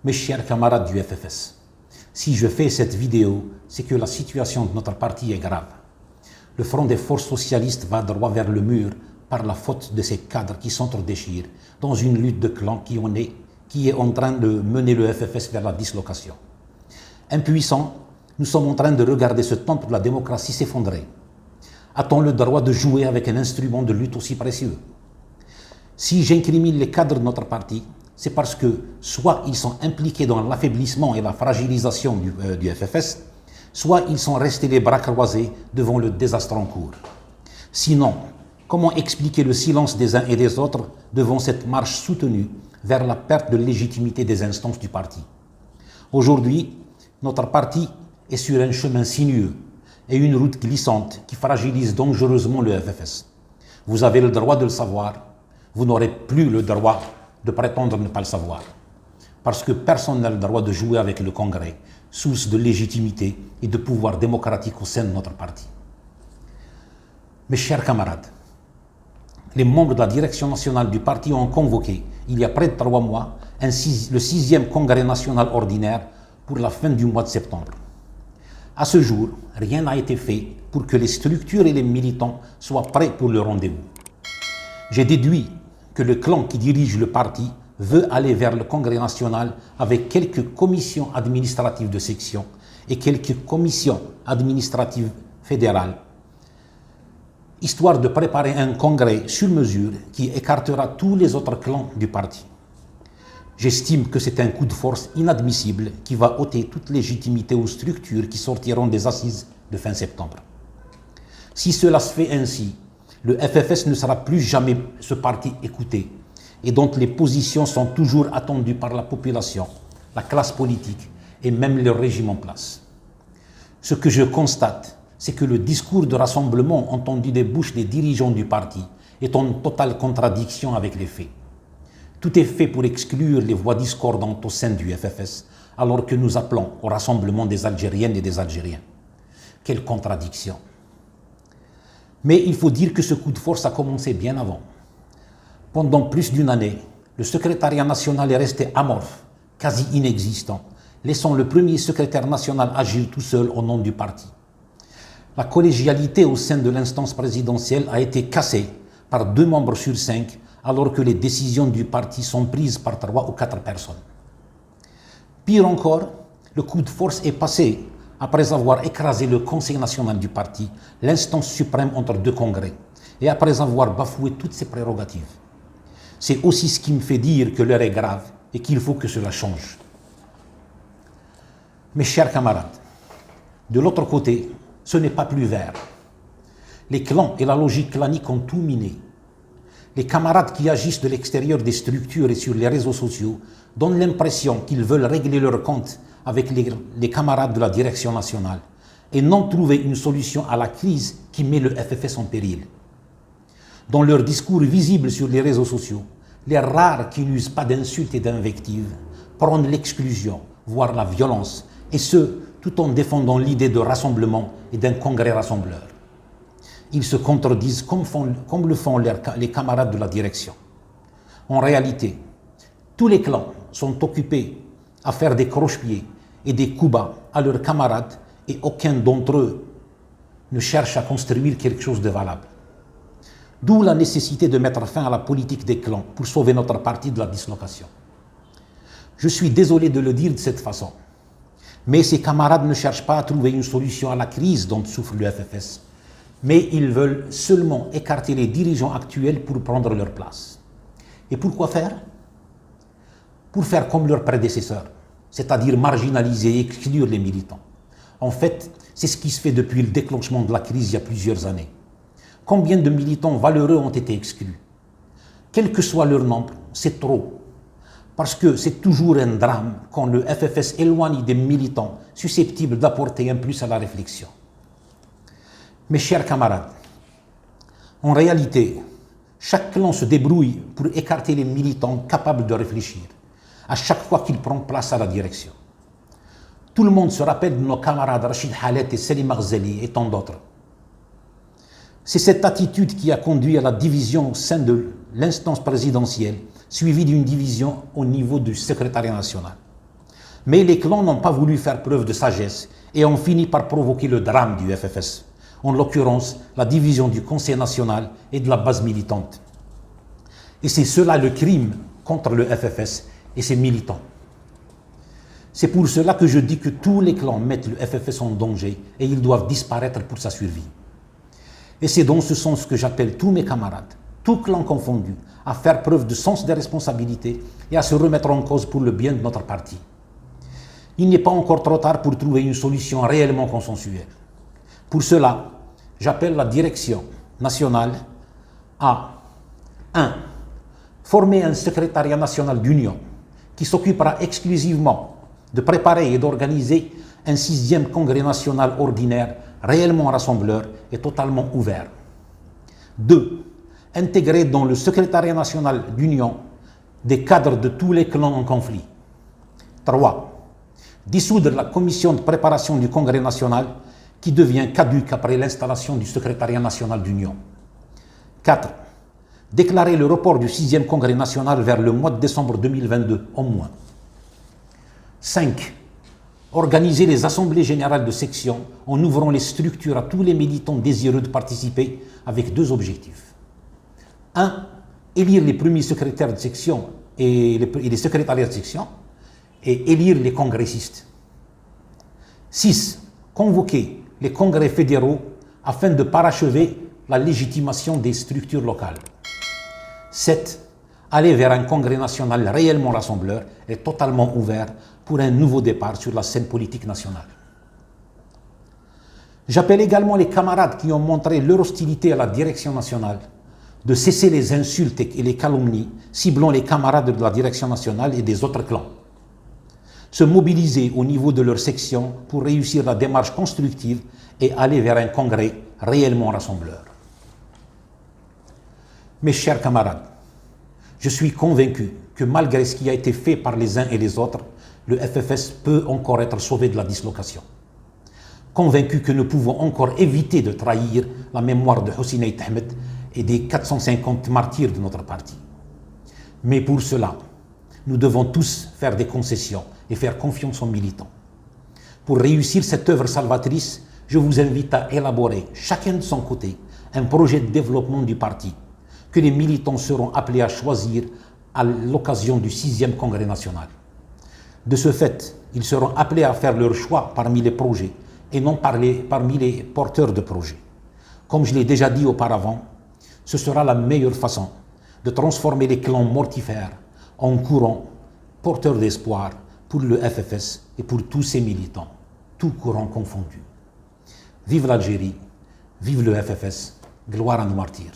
Mes chers camarades du FFS, si je fais cette vidéo, c'est que la situation de notre parti est grave. Le front des forces socialistes va droit vers le mur par la faute de ces cadres qui s'entre-déchirent dans une lutte de clans qui est en train de mener le FFS vers la dislocation. Impuissants, nous sommes en train de regarder ce temple de la démocratie s'effondrer. A-t-on le droit de jouer avec un instrument de lutte aussi précieux? Si j'incrimine les cadres de notre parti, c'est parce que soit ils sont impliqués dans l'affaiblissement et la fragilisation du FFS, soit ils sont restés les bras croisés devant le désastre en cours. Sinon, comment expliquer le silence des uns et des autres devant cette marche soutenue vers la perte de légitimité des instances du parti? Aujourd'hui, notre parti est sur un chemin sinueux et une route glissante qui fragilise dangereusement le FFS. Vous avez le droit de le savoir, vous n'aurez plus le droit de prétendre ne pas le savoir. Parce que personne n'a le droit de jouer avec le Congrès, source de légitimité et de pouvoir démocratique au sein de notre parti. Mes chers camarades, les membres de la direction nationale du parti ont convoqué, il y a près de 3 mois, le 6e congrès national ordinaire pour la fin du mois de septembre. À ce jour, rien n'a été fait pour que les structures et les militants soient prêts pour le rendez-vous. J'ai déduit que le clan qui dirige le parti veut aller vers le congrès national avec quelques commissions administratives de section et quelques commissions administratives fédérales, histoire de préparer un congrès sur mesure qui écartera tous les autres clans du parti. J'estime que c'est un coup de force inadmissible qui va ôter toute légitimité aux structures qui sortiront des assises de fin septembre. Si cela se fait ainsi, le FFS ne sera plus jamais ce parti écouté et dont les positions sont toujours attendues par la population, la classe politique et même le régime en place. Ce que je constate, c'est que le discours de rassemblement entendu des bouches des dirigeants du parti est en totale contradiction avec les faits. Tout est fait pour exclure les voix discordantes au sein du FFS, alors que nous appelons au rassemblement des Algériennes et des Algériens. Quelle contradiction! Mais il faut dire que ce coup de force a commencé bien avant. Pendant plus d'une année, le secrétariat national est resté amorphe, quasi inexistant, laissant le premier secrétaire national agir tout seul au nom du parti. La collégialité au sein de l'instance présidentielle a été cassée par 2 membres sur 5, alors que les décisions du parti sont prises par 3 ou 4 personnes. Pire encore, le coup de force est passé après avoir écrasé le Conseil national du parti, l'instance suprême entre 2 congrès, et après avoir bafoué toutes ses prérogatives. C'est aussi ce qui me fait dire que l'heure est grave et qu'il faut que cela change. Mes chers camarades, de l'autre côté, ce n'est pas plus vert. Les clans et la logique clanique ont tout miné. Les camarades qui agissent de l'extérieur des structures et sur les réseaux sociaux donnent l'impression qu'ils veulent régler leur compte avec les camarades de la direction nationale et non trouver une solution à la crise qui met le FFS en péril. Dans leur discours visible sur les réseaux sociaux, les rares qui n'usent pas d'insultes et d'invectives prônent l'exclusion, voire la violence, et ce, tout en défendant l'idée de rassemblement et d'un congrès rassembleur. Ils se contredisent comme le font les camarades de la direction. En réalité, tous les clans sont occupés à faire des croche-pieds et des coups bas à leurs camarades et aucun d'entre eux ne cherche à construire quelque chose de valable. D'où la nécessité de mettre fin à la politique des clans pour sauver notre parti de la dislocation. Je suis désolé de le dire de cette façon, mais ces camarades ne cherchent pas à trouver une solution à la crise dont souffre le FFS, mais ils veulent seulement écarter les dirigeants actuels pour prendre leur place. Et pourquoi faire? Pour faire comme leurs prédécesseurs, c'est-à-dire marginaliser et exclure les militants. En fait, c'est ce qui se fait depuis le déclenchement de la crise il y a plusieurs années. Combien de militants valeureux ont été exclus? Quel que soit leur nombre, c'est trop. Parce que c'est toujours un drame quand le FFS éloigne des militants susceptibles d'apporter un plus à la réflexion. Mes chers camarades, en réalité, chaque clan se débrouille pour écarter les militants capables de réfléchir, à chaque fois qu'il prend place à la direction. Tout le monde se rappelle de nos camarades Rachid Halet et Selim Marzeli et tant d'autres. C'est cette attitude qui a conduit à la division au sein de l'instance présidentielle, suivie d'une division au niveau du secrétariat national. Mais les clans n'ont pas voulu faire preuve de sagesse et ont fini par provoquer le drame du FFS, en l'occurrence la division du Conseil national et de la base militante. Et c'est cela le crime contre le FFS et ses militants. C'est pour cela que je dis que tous les clans mettent le FFS en danger et ils doivent disparaître pour sa survie. Et c'est dans ce sens que j'appelle tous mes camarades, tous clans confondus, à faire preuve de sens des responsabilités et à se remettre en cause pour le bien de notre parti. Il n'est pas encore trop tard pour trouver une solution réellement consensuelle. Pour cela, j'appelle la direction nationale à 1. Former un secrétariat national d'union qui s'occupera exclusivement de préparer et d'organiser un 6e congrès national ordinaire réellement rassembleur et totalement ouvert. 2. Intégrer dans le secrétariat national d'union des cadres de tous les clans en conflit. 3. Dissoudre la commission de préparation du congrès national qui devient caduque après l'installation du secrétariat national d'union. 4. Déclarer le report du 6e congrès national vers le mois de décembre 2022 au moins. 5. Organiser les assemblées générales de section en ouvrant les structures à tous les militants désireux de participer avec 2 objectifs. 1. Élire les premiers secrétaires de section et les secrétariats de section et élire les congressistes. 6. Convoquer les congrès fédéraux afin de parachever la légitimation des structures locales. 7. Aller vers un congrès national réellement rassembleur et totalement ouvert pour un nouveau départ sur la scène politique nationale. J'appelle également les camarades qui ont montré leur hostilité à la direction nationale de cesser les insultes et les calomnies ciblant les camarades de la direction nationale et des autres clans. Se mobiliser au niveau de leur section pour réussir la démarche constructive et aller vers un congrès réellement rassembleur. Mes chers camarades, je suis convaincu que malgré ce qui a été fait par les uns et les autres, le FFS peut encore être sauvé de la dislocation. Convaincu que nous pouvons encore éviter de trahir la mémoire de Hossein Ait Ahmed et des 450 martyrs de notre parti. Mais pour cela, nous devons tous faire des concessions et faire confiance aux militants. Pour réussir cette œuvre salvatrice, je vous invite à élaborer, chacun de son côté, un projet de développement du parti que les militants seront appelés à choisir à l'occasion du 6e congrès national. De ce fait, ils seront appelés à faire leur choix parmi les projets et non parmi les porteurs de projets. Comme je l'ai déjà dit auparavant, ce sera la meilleure façon de transformer les clans mortifères en courants porteurs d'espoir pour le FFS et pour tous ses militants, tous courants confondus. Vive l'Algérie, vive le FFS, gloire à nos martyrs.